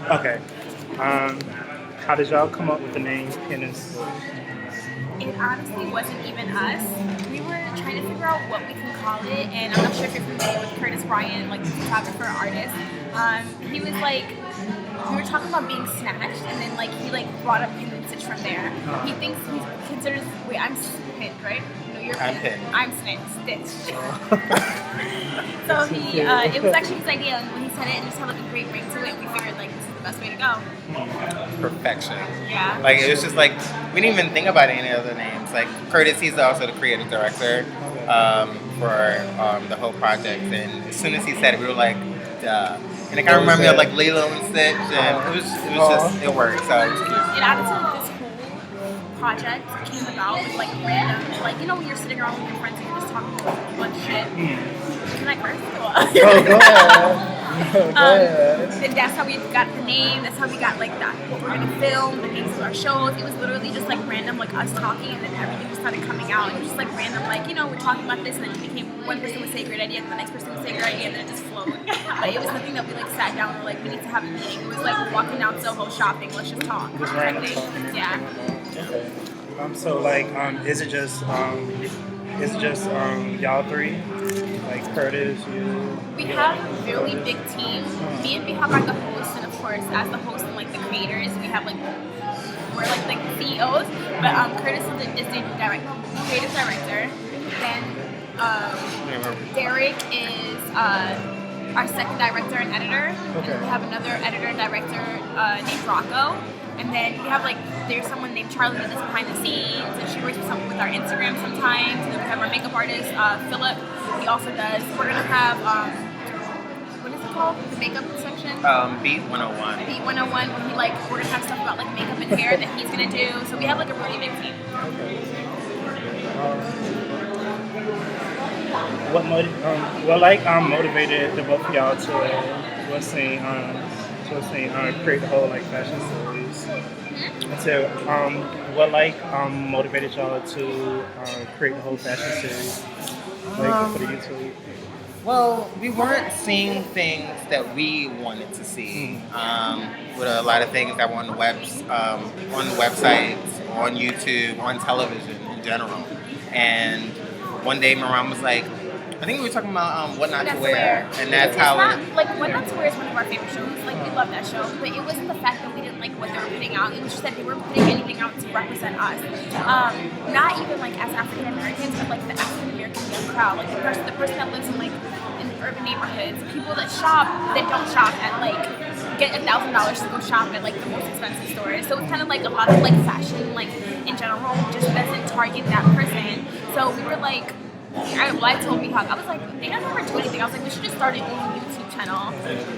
Okay. How did y'all come up with the name PinnedxStitched? It honestly wasn't even us. We were trying to figure out what we can call it, and I'm not sure if you're familiar with Curtis Ryan, like the photographer artist. He was like, we were talking about being snatched, and then like he like brought up Pinned and Stitched from there. He thinks he considers. Wait, I'm pinned, right? No, you're I'm pinned. pinned. I'm stitched. So he, it was actually his idea, and when he said it, it just had like a great ring to it, and we figured like this is the best way to go. Perfection. Yeah. Like it was just like we didn't even think about any other names. Like Curtis, he's also the creative director for the whole project, and as soon as he said it, we were like, duh. And it kind of reminded me of like Lilo and Stitch, and it worked. So it was cute. It added to this whole project came about with like random, like you know when you're sitting around with your friends and you're just talking about a bunch of shit. Can I curse? Oh, go ahead. And that's how we got the name. That's how we got like that. What we're gonna film, the names of our shows. It was literally just like random, like us talking, and then everything just started coming out. It was just like random, like you know, we're talking about this, and then it became one person would say a great idea, and the next person would say a great idea, and then it just flowed. But it was nothing that we like sat down and were like, we need to have a meeting. It was like walking down Soho shopping. Let's just talk. Just random talking. Yeah. Okay. So like, is it just y'all three? Like Curtis, you? We have a really big team. Me and Bihak are the hosts, and of course, as the host and like the creators, we have like we're like the CEOs. But Curtis is the creative director. Then Derek is our second director and editor. Okay. And we have another editor and director named Rocco. And then we have like, there's someone named Charlie that's behind the scenes, and she works with our Instagram sometimes. And then we have our makeup artist, Philip. He also does. We're gonna have, what is it called? The makeup section? Beat 101. Beat 101, where we're gonna have stuff about like makeup and hair that he's gonna do. So we have like a really big team. What motivated the both of y'all to create the whole like fashion series? So what motivated y'all to create the whole fashion series for the YouTube? Well, we weren't seeing things that we wanted to see. With a lot of things that were on the websites, on YouTube, on television in general. And one day Miran was like, I think we were talking about What Not to Wear. And that's how What Not to Wear is one of our favorite shows. Like, we love that show. But it wasn't the fact that we didn't like what they were putting out. It was just that they weren't putting anything out to represent us. Not even like as African Americans, but like the African American young crowd. Like the person that lives in like in urban neighborhoods, people that don't shop at like get $1,000 to go shop at like the most expensive stores. So it's kind of like a lot of like fashion, like in general, just doesn't target that person. So we were like, I told Bihak, I was like, they don't ever do anything. I was like, we should just start a new YouTube channel.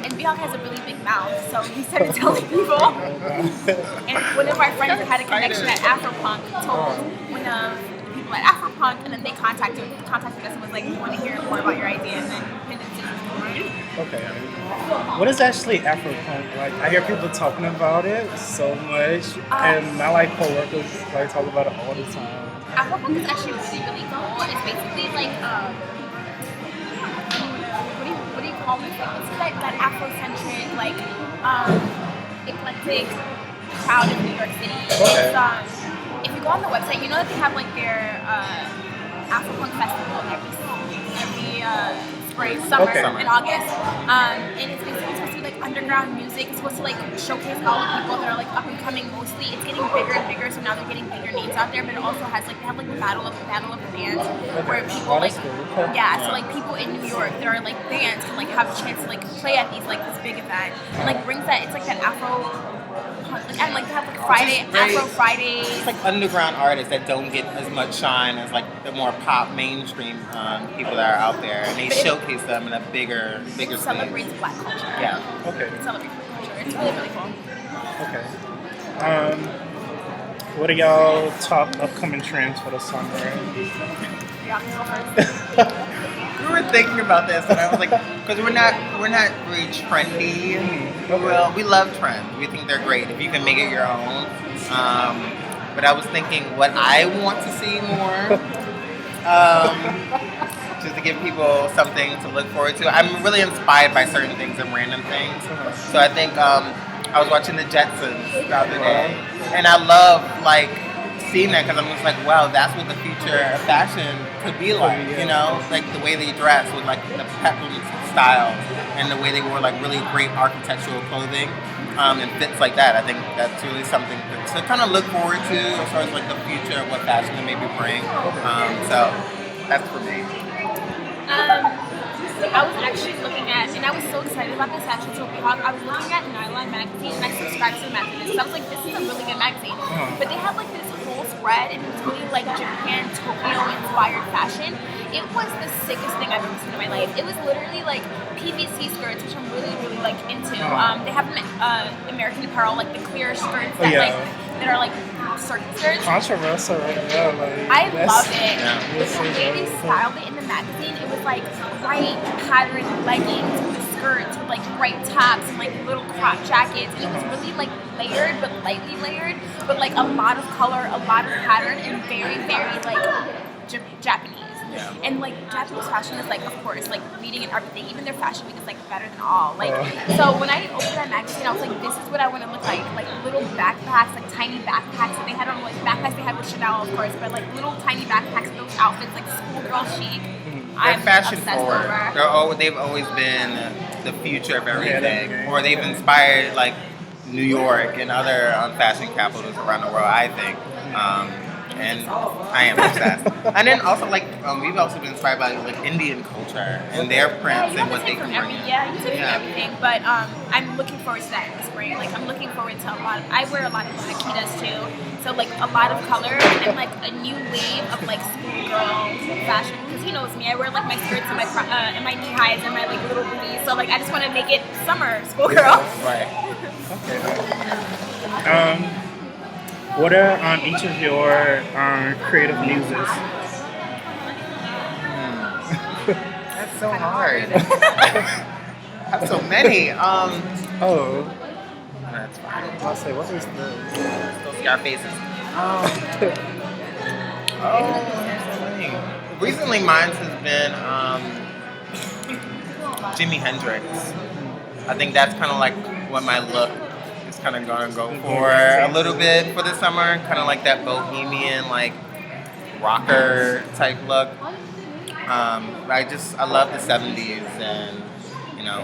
And Bihak has a really big mouth, so he started telling people. And one of our friends that had a connection at Afropunk told one of the people at Afropunk, and then they contacted us and was like, we want to hear more about your idea, and then Pinned and Stitched was born. Okay. What is actually Afropunk? Like, I hear people talking about it so much, and my like coworkers like talk about it all the time. Afropunk is actually really, really cool. It's basically like, what do you call it? It's like that Afrocentric, like, eclectic crowd in New York City. Okay. It's, if you go on the website, you know that they have like their Afropunk festival every summer in August. And it's basically supposed to be like underground music. It's supposed to like showcase all the people that are like up and coming mostly. It's getting bigger and bigger, so now they're getting bigger names out there, but it also has like, they have like the battle of the bands where people like, so like people in New York that are like bands can like have a chance to like play at these like this big event. And like brings that, it's like that Afro, and like they have like Afro Fridays. It's like underground artists that don't get as much shine as like the more pop mainstream people that are out there, and they showcase them in a bigger It celebrates Black culture. Yeah. Okay. It celebrates Black culture. It's really, really cool. Okay. What are y'all top upcoming trends for the summer? Yeah, go first. We were thinking about this, and I was like, because we're not really trendy. Well, we love trends. We think they're great if you can make it your own. But I was thinking what I want to see more, just to give people something to look forward to. I'm really inspired by certain things and random things. So I think I was watching the Jetsons the other day, and I love like seeing that because I'm just like, wow, that's what the future of fashion could be like. You know, like the way they dress with like the peplum styles and the way they wore like really great architectural clothing. And fits like that. I think that's really something to kind of look forward to as far as like the future of what fashion can maybe bring. So that's for me. I was actually looking at, and I was so excited about this fashion show because I was looking at Nylon magazine and I subscribed to the magazine. So I was like, this is a really good magazine. But they had like this whole spread and it was really like Japan, Tokyo inspired fashion. It was the sickest thing I've ever seen in my life. It was literally like PVC skirts, which I'm really, really like into. They have American Apparel, like the clear skirts that are like circuit skirts. Controversial right now. Like, I love it. Yeah. But the way they styled it in the magazine, it was like bright patterned leggings with the skirts, with like bright tops and like little crop jackets. And it was really like layered, but lightly layered, but like a lot of color, a lot of pattern, and very, very like Japanese. Yeah. And like Japanese fashion is like, of course, like reading and everything. Even their fashion week is like better than all. Like, so when I opened that magazine, I was like, this is what I want to look like. Like little backpacks, like tiny backpacks that they had on, like backpacks they had with Chanel, of course, but like little tiny backpacks, those outfits, like schoolgirl chic. They're fashion forward. They've always been the future of everything, or they've inspired like New York and other fashion capitals around the world. I think. And I am obsessed. And then also like we've also been inspired by like Indian culture and their prints and what they can bring. You take from everything. But I'm looking forward to that in the spring. Like I'm looking forward to I wear a lot of Akitas too. So like a lot of color and like a new wave of like schoolgirl fashion. Because he knows me. I wear like my skirts and my knee highs and my like little booties. So like I just want to make it summer schoolgirl. Right. Okay. What are each of your creative muses? That's so hard. I have so many. Oh. That's fine. I'll say, what is the... Those scar faces. Recently mine has been Jimi Hendrix. I think that's kind of like what my look kind of gonna go for a little bit for the summer, kind of like that bohemian, like rocker type look. I love the 70s and you know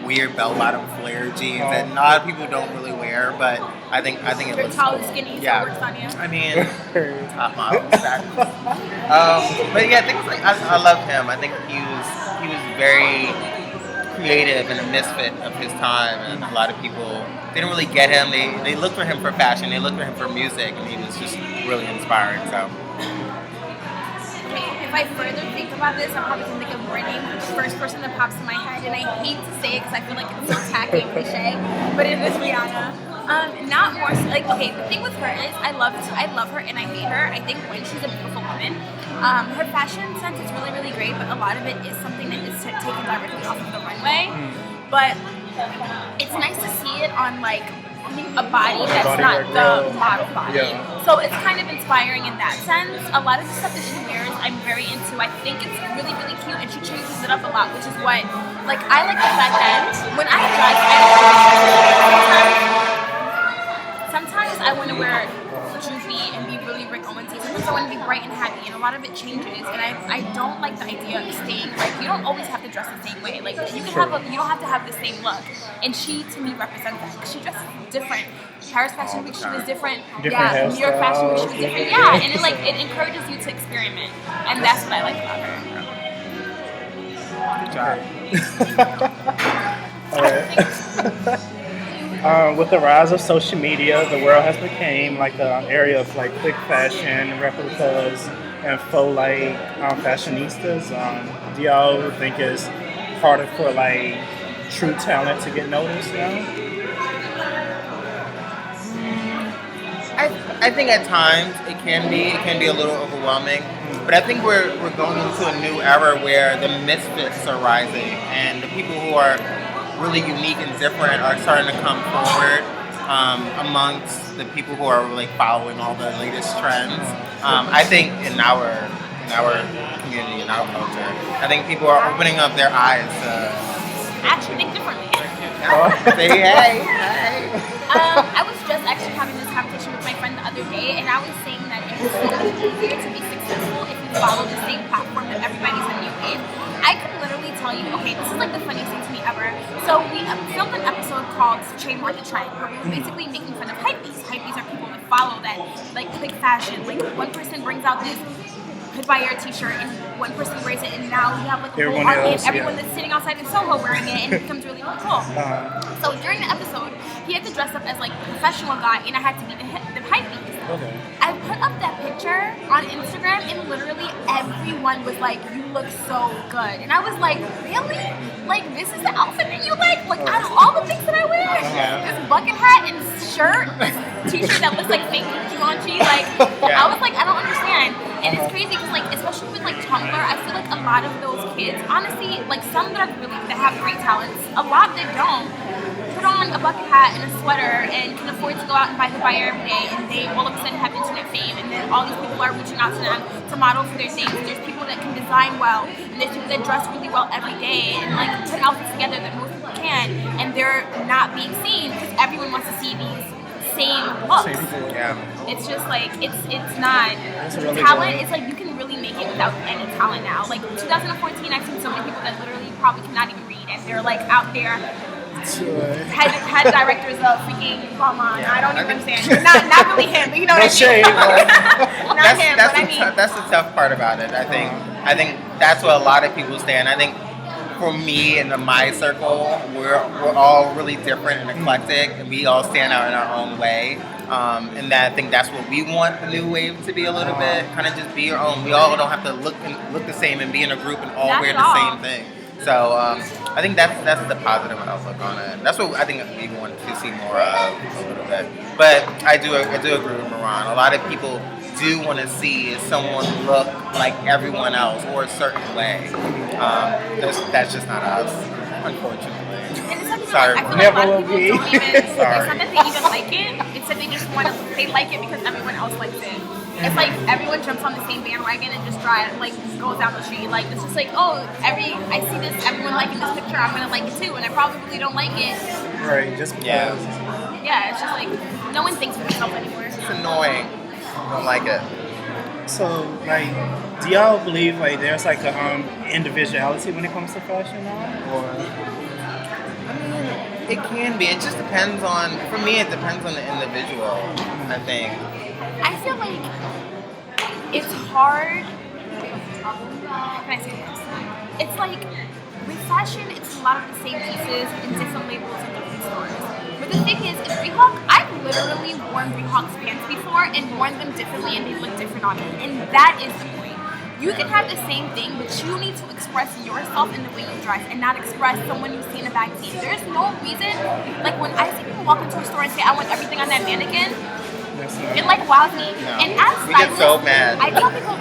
weird bell-bottom flare jeans that a lot of people don't really wear, but I think it looks tall cool. and skinny, Yeah, so it works on you. I mean top model exactly. But yeah, things like I love him. I think he was very creative and a misfit of his time, and a lot of people didn't really get him. They looked for him for fashion, they looked for him for music, and he was just really inspiring. So, okay, if I further think about this, I'm probably gonna think of Britney, the first person that pops in my head, and I hate to say it because I feel like it's so tacky and cliche, but it is Rihanna. Not more so, like okay. The thing with her is I love her and I hate her. I think when she's a beautiful woman, her fashion sense is really really great, but a lot of it is something that is taken directly off of the runway. But it's nice to see it on like a body that's not the model body. Yeah. So it's kind of inspiring in that sense. A lot of the stuff that she wears, I'm very into. I think it's really really cute, and she changes it up a lot, which is what like I like the fact that when I dress, sometimes I want to wear droopy and be really Rick Owens-y. Sometimes I want to be bright and happy, and a lot of it changes. And I don't like the idea of staying like you don't always have to dress the same way. Like you can you don't have to have the same look. And she to me represents that. She dresses different. Paris Fashion Week she was different. New York Fashion Week she was different. Yeah, and it encourages you to experiment, and that's what I like about her. Good job. All right. With the rise of social media, the world has become like the area of like quick fashion, replicas, and faux like fashionistas. Do y'all think it's harder for like true talent to get noticed now? I think at times it can be a little overwhelming, but I think we're going into a new era where the misfits are rising and the people who are really unique and different are starting to come forward amongst the people who are like following all the latest trends. I think in our community, in our culture, I think people are opening up their eyes to actually think differently. Say hey. I was just actually having this conversation with my friend the other day, and I was saying that it's so much easier to be successful if you follow the same platform that everybody's on new wave. I could literally tell you, okay, this is like the funniest thing to me ever. So we filmed an episode called Trademark the Trend, where we were basically making fun of hypebees. Hypebees are people that follow that, like, quick fashion. Like, one person brings out this could buy your t-shirt and one person wears it, and now we have like a whole army of everyone that's sitting outside in Soho wearing it, and it becomes really, really cool. So during the episode, he had to dress up as like a professional guy, and I had to be the hypebeast. Okay. I put up that picture on Instagram, and literally everyone was like, "You look so good," and I was like, "Really? Like, this is the outfit that you like? Like, out of all the things that I wear, this bucket hat and shirt, this t-shirt that looks like fake Givenchy, like." I was like, I don't understand. And it's crazy because, like, especially with like Tumblr, I feel like a lot of those kids, honestly, like some that have great talents, a lot that don't, put on a bucket hat and a sweater and can afford to go out and buy the buyer every day, and they all of a sudden have internet fame, and then all these people are reaching out to them to model for their things. There's people that can design well, and there's people that dress really well every day and like put outfits together that most people can, and they're not being seen because everyone wants to see these same looks. It's just like it's not really talent. It's like you can really make it without any talent now. Like 2014, I've seen so many people that literally probably cannot even read, and they're like out there. Head directors of freaking Balmain. I don't even understand. Not really him, but you know what I mean. Not him, but I mean. That's the tough part about it. I think that's what a lot of people stand. I think for me and my circle, we're all really different and eclectic, and we all stand out in our own way. And that I think that's what we want the new wave to be a little bit. Kind of just be your own. We all don't have to look the same and be in a group and all wear the same thing. So I think that's the positive outlook on it. That's what I think we want to see more of a little bit. But I do agree with Moran. A lot of people do want to see is someone look like everyone else or a certain way. That's just not us, unfortunately. Sorry, never will be. It's not that they even like it. It's that they like it because everyone else likes it. It's like everyone jumps on the same bandwagon and just goes down the street. Like it's just like, oh, I see this, everyone liking this picture, I'm gonna like it too, and I probably really don't like it. Right, just because. Yeah, it's just like no one thinks of themselves anymore. It's annoying. I don't like it. So, like, do y'all believe like there's like a individuality when it comes to fashion now, or? It can be. It just depends on. For me, it depends on the individual. I think. I feel like it's hard. How can I say this? It's like with fashion, it's a lot of the same pieces in different labels in different stores. But the thing is, in Reebok, I've literally worn Reebok's pants before and worn them differently, and they look different on me. And that is the point. You can have the same thing, but you need to express yourself in the way you dress and not express someone you see in a magazine. There's no reason, like when I see people walk into a store and say, I want everything on that mannequin, it like wows me. No. And as we get so mad. I tell people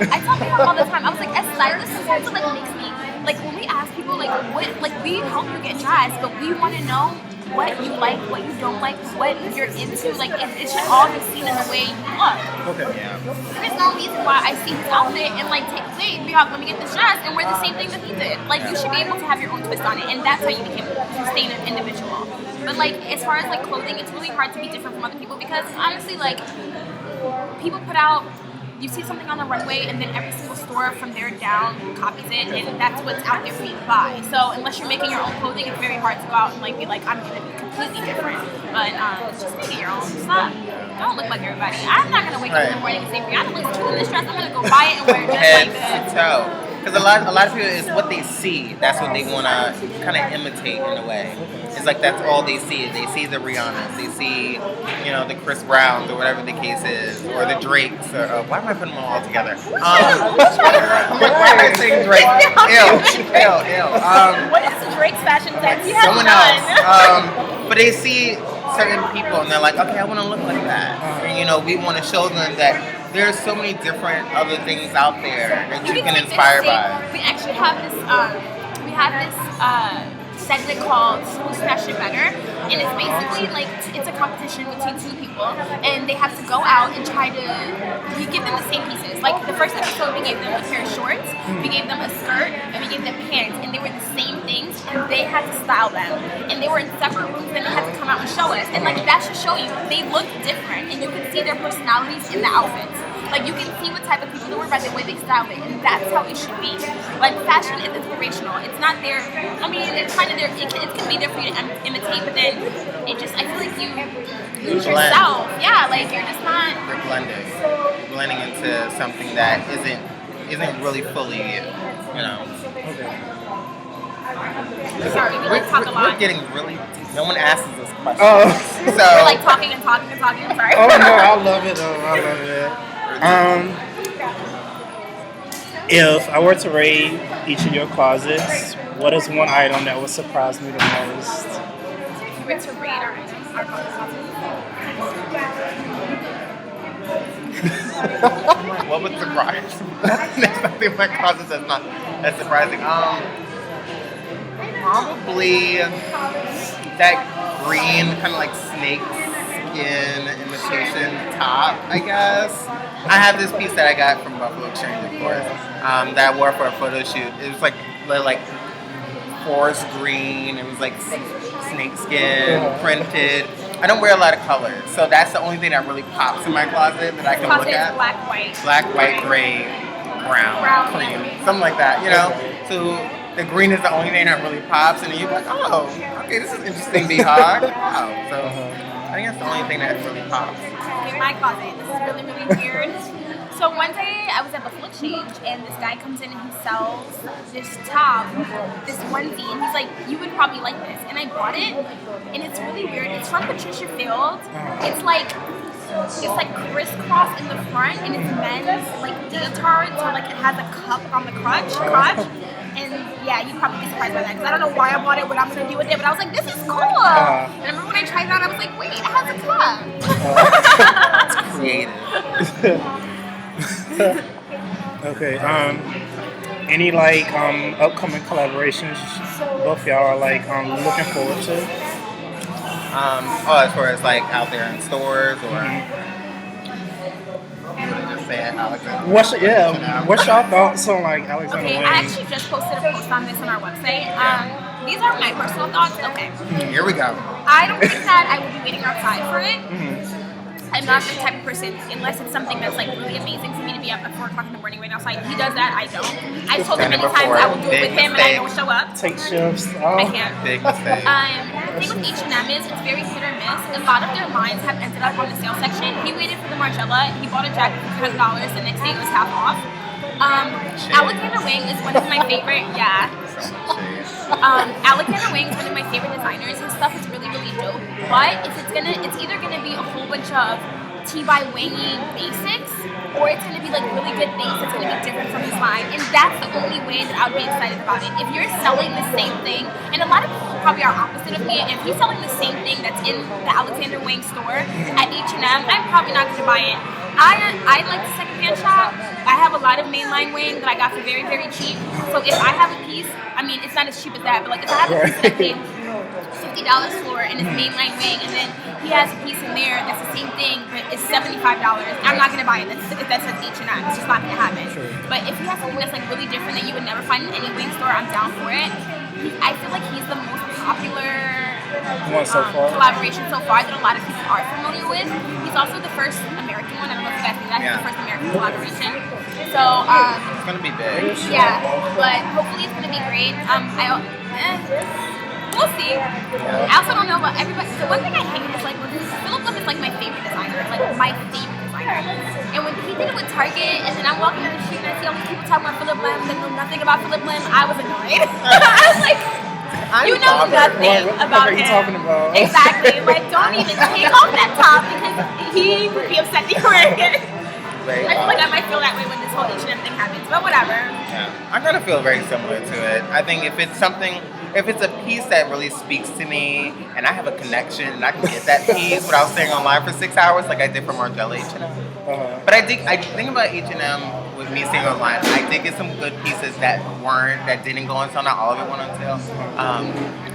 all the time, I was like, as stylists, sometimes it like makes me, like when we ask people like what, like we help you get dressed, but we want to know what you like, what you don't like, what you're into. Like it should all be seen in the way you look. Okay. Yeah. There's no reason why I see his outfit and like take wait, let me get this dress and wear the same thing that he did. Like you should be able to have your own twist on it, and that's how you stay an individual. But like as far as like clothing, it's really hard to be different from other people because honestly, like people put out. You see something on the runway, and then every single store from there down copies it, and that's what's out there for you to buy. So unless you're making your own clothing, it's very hard to go out and like be like, I'm gonna be completely different. But just make it your own. Don't look like everybody. I'm not gonna wake up in the morning and say, Brianna looks cute in this dress. I'm gonna go buy it and wear it just like this. Head to toe. Because a lot of people, it's what they see. That's what they want to kind of imitate in a way. It's like that's all they see. They see the Rihannas. They see, the Chris Browns or whatever the case is, or the Drakes. Or why am I putting them all together? Why am I saying Drake? Ew. What is the Drake's fashion sense? Someone else. But they see certain people and they're like, okay, I want to look like that. And we want to show them that. There's so many different other things out there that you can inspire by. We actually have this. We have this segment called Who Smashed It Better, and it's basically like it's a competition between two people, and they have to go out and try to. We give them the same pieces. Like the first episode, we gave them a pair of shorts, we gave them a skirt, and we gave them pants, and they were the same things, and they had to style them, and they were in separate rooms, and they had to come out and show us, and like that should show you they look different, and you can see their personalities in the outfits. Like you can see what type of people they were by the way they style it, and that's how it should be. Like fashion is inspirational. It's not there. I mean, it's kind of there. It can be there for you to imitate, but then it just I feel like you lose yourself. Yeah, like you're just not. You're blending into something that isn't really fully you. You know. Sorry, we like talk a lot. We're getting really. No one asks us questions. Oh. So we're like talking and talking and talking. I'm sorry. Oh no, I love it. I love it. If I were to rate each of your closets, what is one item that would surprise me the most? If you were to rate our items, our closets. What would surprise? There's nothing in my closet that's surprising. Probably that green kind of like snake skin imitation top, I guess. I have this piece that I got from Buffalo Exchange, of course, that I wore for a photo shoot. It was like forest green. It was like snake skin, printed. I don't wear a lot of colors, so that's the only thing that really pops in my closet that I can look at. Black, white. Black, white, gray, brown, cream, something like that, you know? So the green is the only thing that really pops, and then you're like, oh, okay, this is interesting, B-Hog. Wow. So I think that's the only thing that really pops. In my closet, this is really, really weird. So one day I was at Buffalo Exchange, and this guy comes in and he sells this top, this onesie, and he's like, you would probably like this. And I bought it, and it's really weird. It's from Patricia Field. It's like crisscross in the front, and it's men's like leotard, so like it has a cup on the crotch. And yeah, you'd probably be surprised by that, because I don't know why I bought it, what I'm going to do with it, but I was like, this is cool. And I remember when I tried it on, I was like, wait, it has a cup. It's creative. Okay. Any like upcoming collaborations both y'all are like looking forward to? As far as like out there in stores or just say it, Alexander. What's your thoughts on like Alexander Okay, Wang? I actually just posted a post on this on our website. These are my personal thoughts. Okay. Here we go. I don't think that I will be waiting outside for it. I'm not the type of person, unless it's something that's like really amazing for me to be up at 4 o'clock in the morning waiting outside. He does that, I don't. I told him many times I will do it with him and I don't show up. Take shifts. I can't. Big mistake. The thing with H&M is it's very hit or miss. A lot of their lines have ended up on the sale section. He waited for the Margiela. He bought a jacket for $10. The next day it was half off. Alexander Wang is one of my favorite. Yeah. Alexander Wang is one of my favorite designers. His stuff is really, really dope. But it's either gonna be a whole bunch of T by Wangy basics, or it's gonna be like really good things that's gonna be different from his line. And that's the only way that I would be excited about it. If you're selling the same thing, and a lot of people probably are opposite of me, if he's selling the same thing that's in the Alexander Wang store at H&M, I'm probably not gonna buy it. I like the secondhand shop. I have a lot of mainline Wang that I got for very, very cheap. So if I have a piece, I mean, it's not as cheap as that, but like if I have a piece that I paid $50 for and it's mainline Wang, and then he has a piece in there that's the same thing, but it's $75, I'm not gonna buy it. That says H&M. It's just not gonna happen. But if he has something that's like really different that you would never find in any Wang store, I'm down for it. I feel like he's the most popular collaboration so far that a lot of people are familiar with. He's also the first American one. I don't know if you guys knew that. He's the first American collaboration. So it's gonna be big. Yeah, but hopefully it's gonna be great. We'll see. I also don't know about everybody. So one thing I hate is like Philip Lim is like my favorite designer, like my favorite designer. And when he did it with Target, and then I'm walking down the street and I see all these people talking about Philip Lim that know nothing about Philip Lim, I was annoyed. I was like, you know nothing about him. Talking about. Exactly. Like, don't even take off that top because he would be upset that you're wearing it. I feel like I might feel that way when this whole H&M thing happens, but whatever. Yeah, I'm gonna feel very similar to it. I think if it's a piece that really speaks to me, and I have a connection, and I can get that piece without staying online for 6 hours, like I did for Margiela H&M. But I think about H&M with me staying online. I did get some good pieces that didn't go on sale. Not all of it went on sale.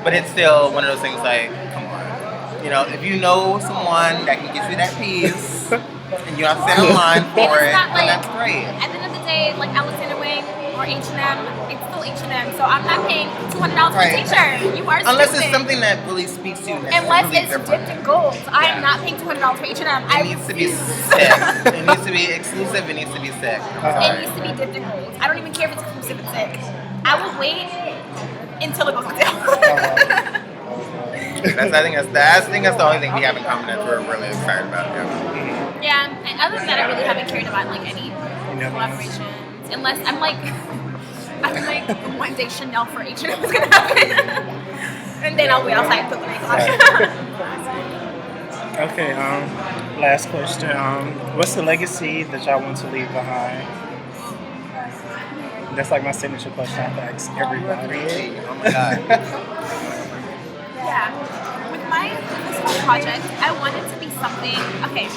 but it's still one of those things like, come on. You know, if you know someone that can get you that piece, and you don't have to stand in line for it, then that's great. At the end of the day, like Alexander Wang or H&M, it's still H&M, so I'm not paying $200 for a t-shirt. You are Unless stupid. it's something that really speaks to you. Unless really it's different. dipped in gold. I am not paying $200 for H&M. It needs to be sick. It needs to be exclusive. It needs to be sick. It needs to be dipped in gold. I don't even care if it's exclusive and sick. I will wait until it goes on sale. I think that's the only thing we have in common that we're really excited about. Yeah, and other than that, I really haven't cared about like any collaborations, unless I'm like one day Chanel for H&M is gonna happen, and then I'll wait outside and put the makeup on. Okay, last question. What's the legacy that y'all want to leave behind? That's like my signature question I have to ask everybody. Oh my god. Yeah, with this whole project, I want it to be something. Okay.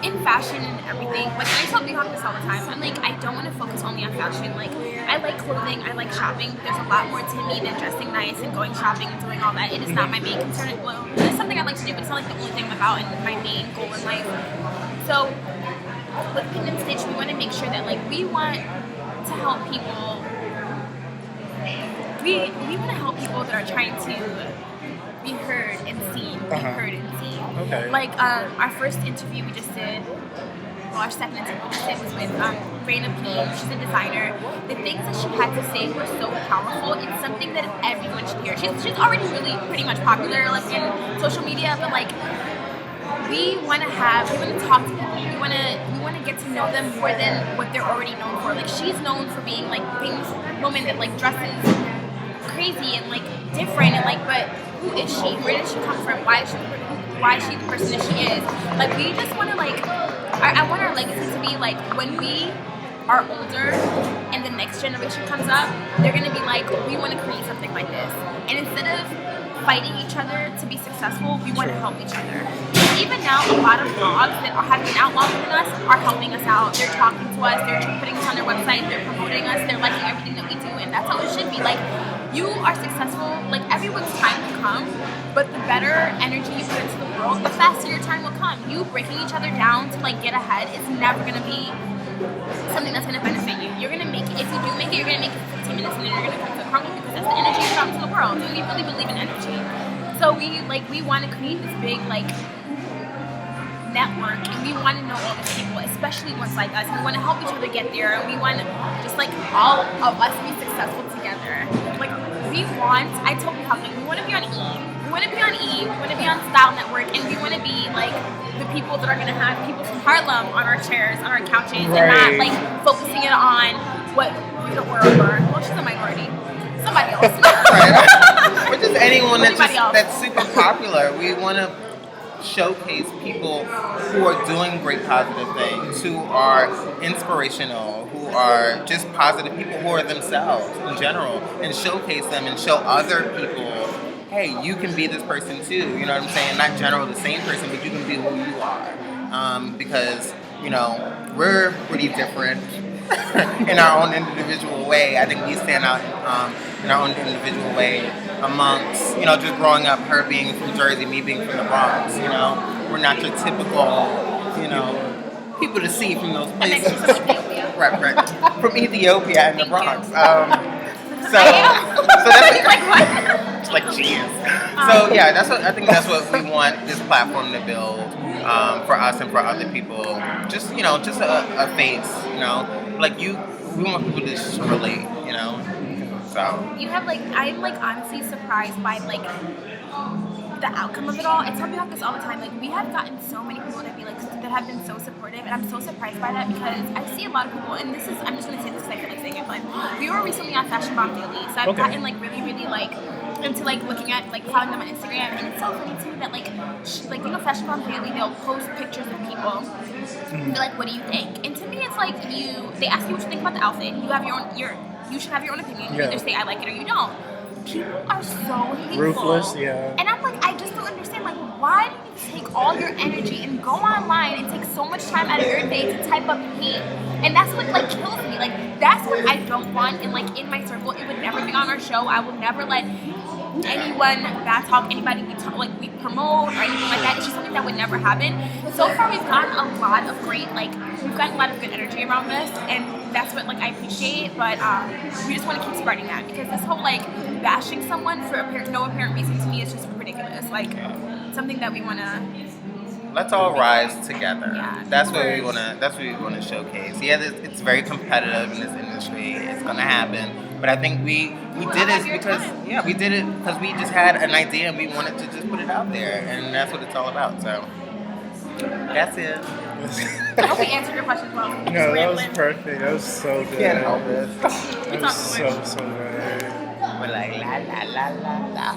In fashion and everything, like I tell Bihawk this all the time, I'm like, I don't want to focus only on fashion. Like, I like clothing, I like shopping. There's a lot more to me than dressing nice and going shopping and doing all that. It is not my main concern. Well, it's something I like to do, but it's not like the only thing I'm about and my main goal in life. So, with PinnedxStitched, we want to make sure that like we want to help people. We want to help people that are trying to be heard and seen. Be heard and seen. Okay. Like our first interview we just did, well, our second interview we just did was with Raina P. She's a designer. The things that she had to say were so powerful. It's something that everyone should hear. She's already really pretty much popular like in social media, but like we want to talk to people. We want to get to know them more than what they're already known for. Like she's known for being like this woman that like dresses crazy and like different and like, but who is she? Where did she come from? Why is she the person that she is? Like we just want to like, I want our legacy to be like when we are older and the next generation comes up, they're gonna be like, we want to create something like this. And instead of fighting each other to be successful, we want to help each other. And even now, a lot of blogs that have been out longer than us are helping us out. They're talking to us, they're putting us on their website, they're promoting us, they're liking everything that we do, and that's how it should be. Like, you are successful, like everyone's time will come, but the better energy you put into the world, the faster your time will come. You breaking each other down to like get ahead is never gonna be something that's gonna benefit you. You're gonna make it, if you do make it, you're gonna make it for 15 minutes and then you're gonna come to a crumble because that's the energy you drop into the world. And we really believe in energy. So we wanna create this big like network and we wanna know all these people, especially ones like us. We wanna help each other get there and we wanna just like all of us be successful together. Like I told you something, we wanna be on E. We wanna be on E, we wanna be on Style Network, and we wanna be like the people that are gonna have people from Harlem on our chairs, on our couches, and not like focusing it on what we're over. Well, she's a minority. Somebody else. Or just anyone that's super popular. We want to showcase people who are doing great positive things, who are inspirational, who are just positive people, who are themselves in general, and showcase them and show other people, hey, you can be this person too. You know what I'm saying? Not general the same person, but you can be who you are. Because, you know, we're pretty different in our own individual way. I think we stand out in our own individual way amongst, you know, just growing up, her being from Jersey, me being from the Bronx, you know. We're not your typical, you know, people to see from those places. And then she's from Ethiopia. Right. From Ethiopia and the Bronx. So that's like what? It's like she is. So yeah, I think that's what we want this platform to build for us and for other people. Just, you know, just a face, you know. Like we want people to just relate, you know. So you have like, I'm like honestly surprised by like the outcome of it all. I tell people this all the time. Like we have gotten so many people that have been so supportive, and I'm so surprised by that because I see a lot of people, and I'm just gonna say this because I feel like saying it, but we were recently on Fashion Bomb Daily, so I've gotten like really like into like looking at like following them on Instagram, and it's so funny to me that like you know, Fashion Bomb Daily, they'll post pictures of people. And they're like, what do you think? And to me, it's like they ask you what you think about the outfit. You have you should have your own opinion. You either say I like it or you don't. People are so hateful. Ruthless, yeah. And I'm like, I just don't understand. Like, why do you take all your energy and go online and take so much time out of your day to type up hate? And that's what like kills me. Like, that's what I don't want. And like in my circle, it would never be on our show. I will never let anyone bad talk anybody we promote or anything like that. It's just something that would never happen. So far, we've gotten a lot of great we've gotten a lot of good energy around this, and that's what I appreciate. But we just want to keep spreading that because this whole bashing someone for no apparent reason to me is just ridiculous. Something that we want to. Let's all rise together. Yeah, that's what we want to. That's what we want to showcase. Yeah, it's very competitive in this industry. It's gonna happen, but I think we did it because we did it because we just had an idea and we wanted to just put it out there, and that's what it's all about. So that's it. I hope we answered your question well. No, that was perfect. That was so good. Can't help it. That was so good. We're like la la la la la.